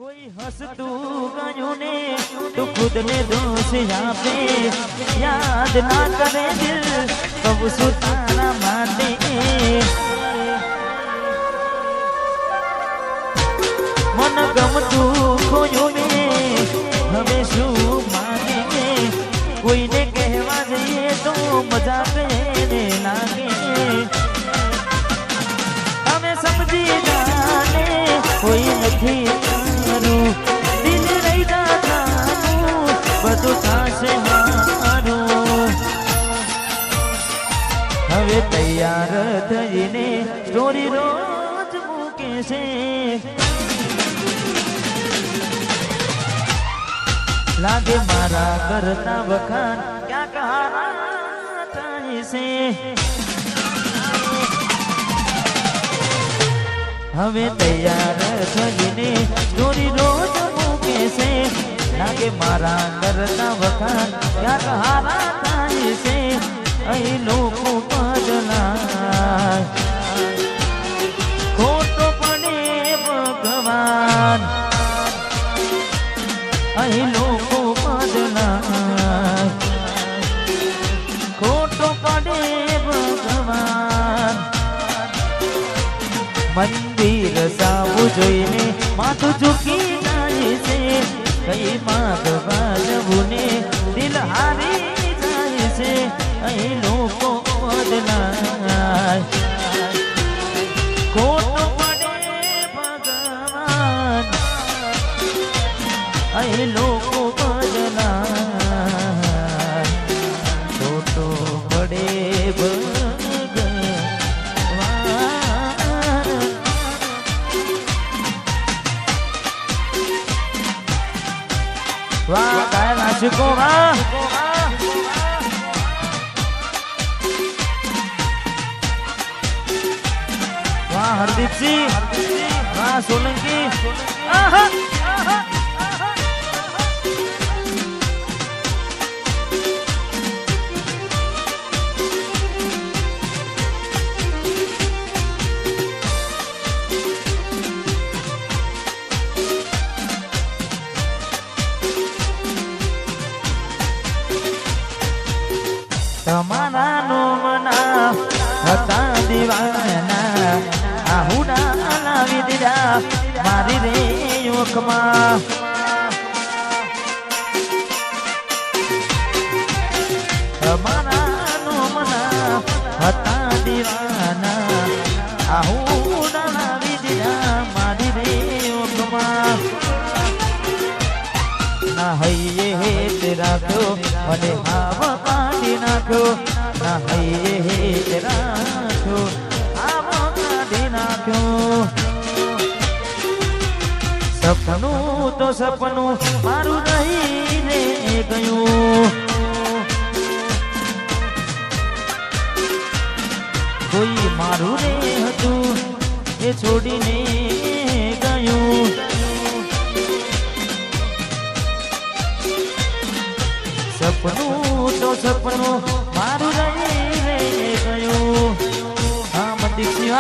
कोई हंसतू गयूं ने तो खुद ने दोष आपे याद ना करे दिल कब सुताना माटे मन गमतू खोयो ने हवे शू माने कोई ने कहवा जइए तो मजा करे लागे हमें समझी जाने कोई नहीं दिल नहीं जाता બધું થાશે મારું હવે તૈયાર થઈને સ્ટોરી રોજ મૂકે છે લાગે મારા કરતા વખાણ ક્યાં કહારા થાય છે હવે તૈયાર થઈને સ્ટોરી રોજ મૂકે છે લાગે મારા કરતા વખાણ ક્યાંક હારા થાય છે અહીં લોકો બદલાય ખોટો પડે ભગવાન અહીં લોકો બદલાય ખોટો પડે ભગવાન મંદિર સાવું જોઈને માથું ઝૂકી જાય છે કઈ માગવા જવું ને દિલ હારી જાય છે અહીં લોકો બદલાય ખોટું પડે ભગવાન અહીં લોકો બદલાય ખોટું પડે વાહ ગાયન આશિકો વાહ વાહ હરદીપસિંહ વાહ સોલંકી આહા તમારા નો મના હતા દીવાના આહુડા લાવી દીધા મારી રે ઓખમાં તમારા નો મના હતા દીવાના આહુડા લાવી દીધા મારી રે ઓખમાં ના હૈયે હેત રાખ્યો અને હાવ કાઢી નાખ્યો ના હૈયે હેત રાખ્યો હાવ કાઢી નાખ્યો સપનું તો સપનું મારું રહીને ગયું કોઈ મારું રે હતું એ છોડીને ગયું સપનું તો સપનું મારું રહીને ગયું હા મનદીપસિંહ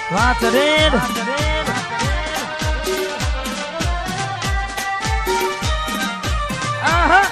વાહ ચરેડ આહા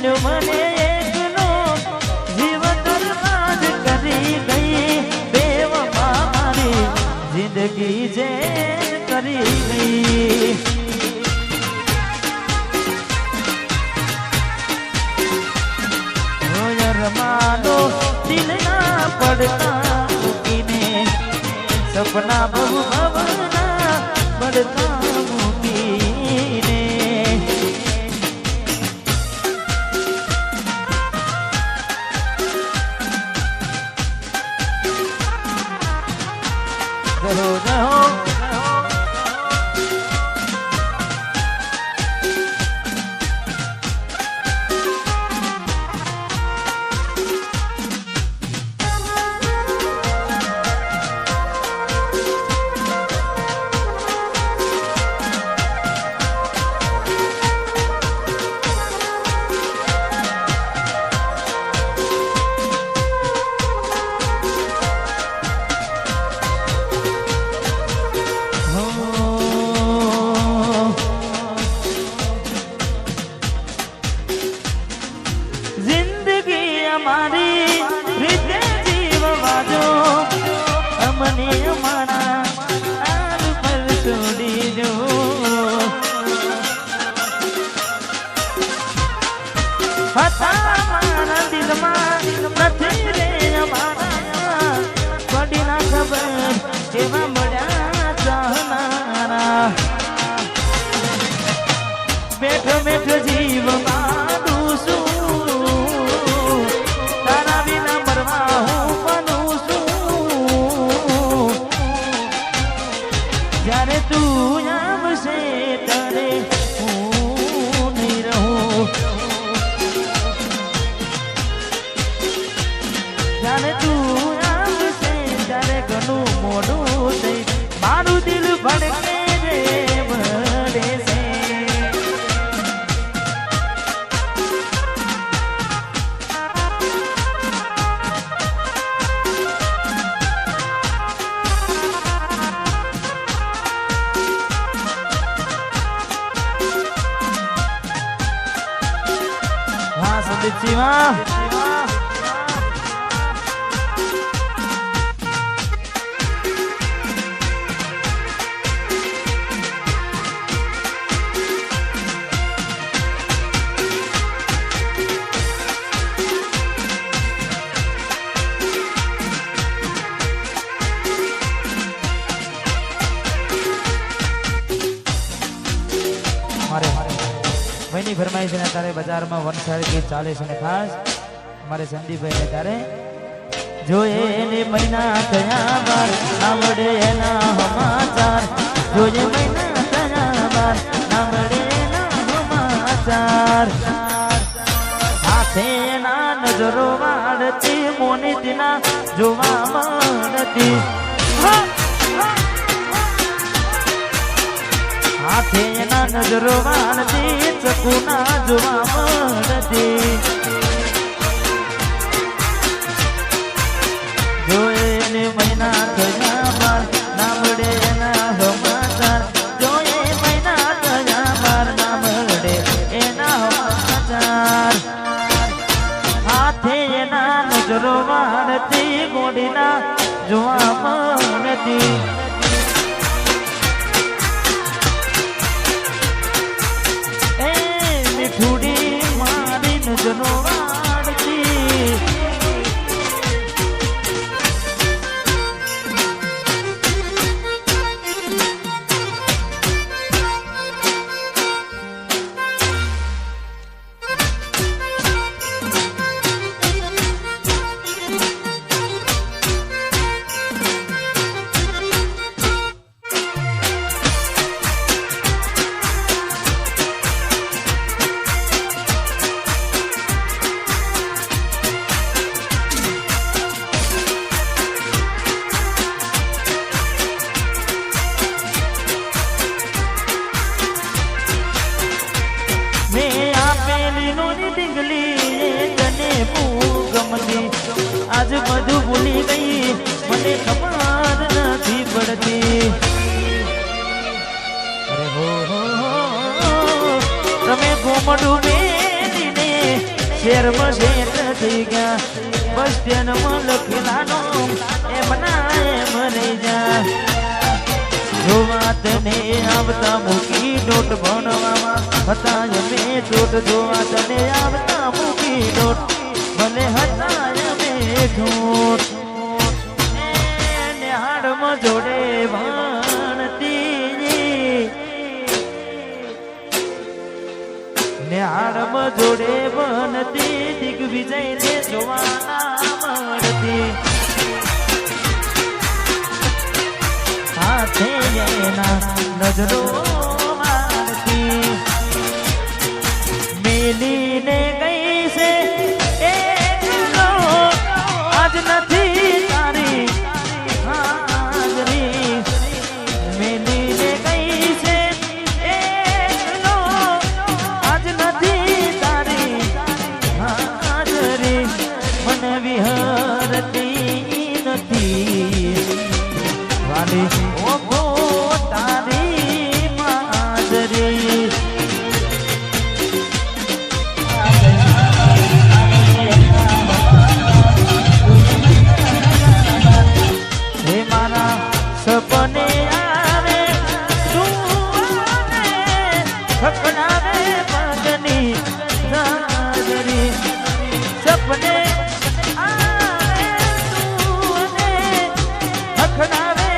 મેલ્યો મને એકલો જીવ બરબાદ કરી ગઈ બેવફા મારી જિંદગી જે કરી ગઈ રમાનો દિલના પડતા મૂકીને સપના બહુ ભવના પડતા મૂકીને રહો રહો મારી રીતે જીવવા જો અમને અમારા હાલ પર છોડી જો હતા મારા દિલમાં નથી રે અમારા પડી ના ખબર કેવા મળ્યા ચાહનારા બેઠો બેઠો જીવમાં દુસું જ્યારે તું આવશે ત્યારે હું નહીં રહું જ્યારે તું આવશે ત્યારે ઘણું મોડું થઈ મારું દિલ ભડકે રે ભડે છે સંદીપ સિંહ ભાઈની ફરમાઈશ ને તારે બજારમાં વનસાર ગીત ચાલે છે ને ખાસ અમારે સંદીપભાઈ ને તારે જોઈએ એને મહિના થયા બાર આવડે એના સમાચાર જોઈએ મહિના થયા બાર આવડે એના સમાચાર હાથે એના નજરો વાળતી મોનિતના જોવા મળતી હાથે એના નજરો વાળતી ચકુના જોવા મળતી જોઈને મહિના થયા બાર ના મળે એના સમાચાર જોઈએ મહિના થયા બાર ના મળે એના સમાચાર હાથે એના નજરો વાળતી ગોડીના જોવા મળતી થોડી મારી નજરો વાળતી आज मधु भूली गई मने खबर नहीं पड़ती अरे हो तमे घूमडू में શેરમાં શેઠ થઈ ગયા બસ સ્ટેન્ડમાં લખેલાનો એમના એમ રહી જા જો વાત ને આવતા મૂકી નોટ ભણવામાં હતા અમે ચોટ જો વાત ને આવતા મૂકી નોટ ભલે હતા અમે ઠોટ નિહાળમાં જોડે ભણતી નિહાળમાં જોડે ભણતી દિગ્વિજય ને જોવાના મળતી સાથે એના નજરો મારતી મેલીને ગઈ છે એકલો આજ નથી તારી હાજરી મેલીને ગઈ છે એકલો આજ નથી તારી હાજરી મન વિહરતી નથી વાલી ઓગો તારી માજરી હે મારા સપને આવે સુવાને સપનાવે પગની હાજરી સપને આવે સુવાને સપનાવે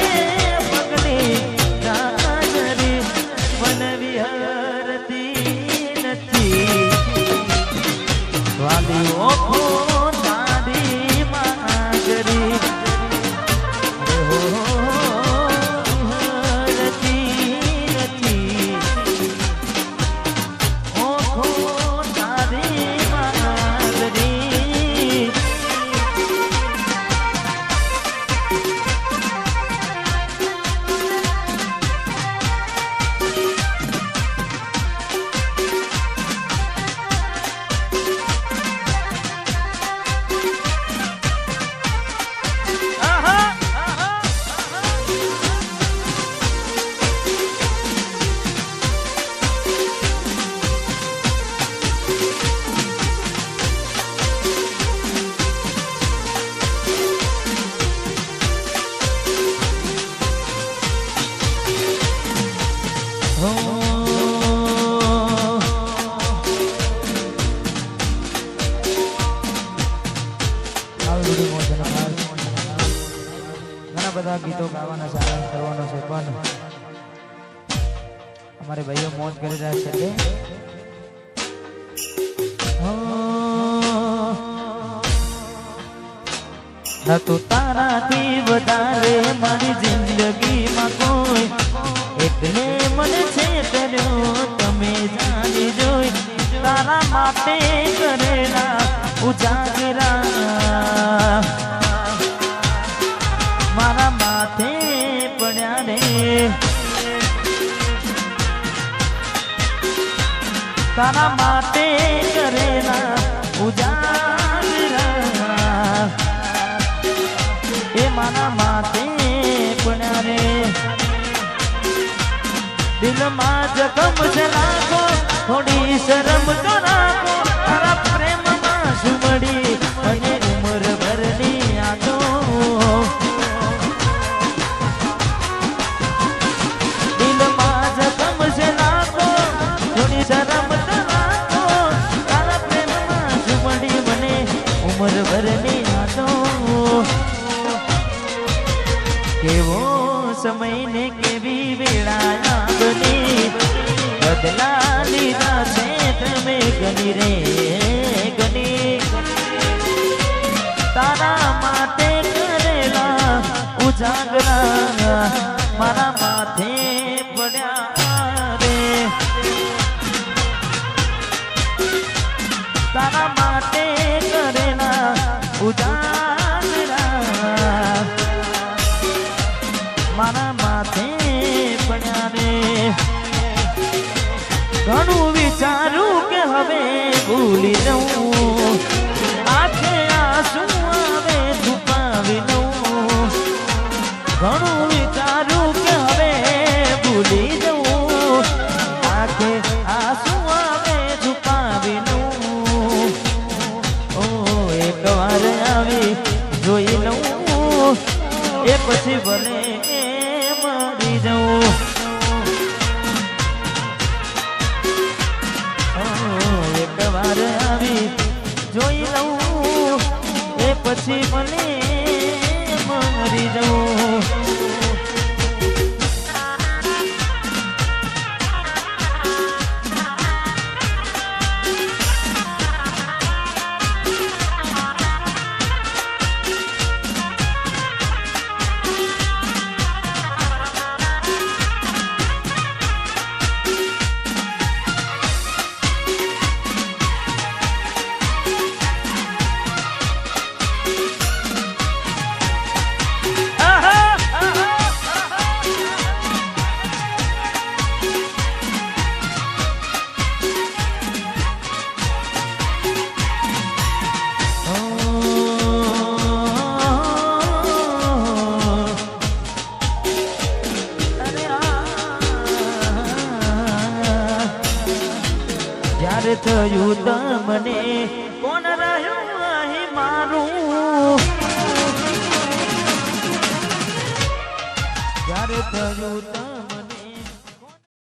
ઘણા બધા ગીતો ગાવાના સારા કરવાનો છે પણ અમારે ભાઈઓ મોજ કરી રહ્યા છે ન તો તારાથી વધારે મારી જિંદગીમાં કોઈ એટલે મને છે તર્યો તમે જાણી જોઈ તારા માટે કરેલા ઉજાગરા મારા માથે પડ્યા રે તારા માટે કરેલા ઉજાગરા એ મારા માથે પડ્યા રે દિલમાં જખમ છે રાખો થોડી શરમ તો રાખો તારા પ્રેમમાં સુમડી અને ઉમર ભરની યાદો દિલમાં જખમ છે રાખો થોડી શરમ તો રાખો તારા પ્રેમમાં સુમડી મને ઉમર ભરની યાદો કેવો સમય ને કેવી વેળા બદલા લીધા છે તમે ગની રે ગની તારા માટે કરેલા ઉજાગરા મારા માથે પડ્યા રે તારા માટે કરેલા ઉજાગરા મારા માથે પડ્યા રે ઘણું વિચારું કે હવે ભૂલી જવું આંખે આંસુ આવે છુપાવી લઉં ઘણું વિચારું કે હવે ભૂલી જવું આંખે આંસુ આવે છુપાવી લઉં એ પછી ભલે મરી જવું એક વાર આવી જોઈ લઉં એ પછી મને મરી જવું જ્યારે થયું તમને કોણ રહ્યું અહીં મારું જ્યારે થયું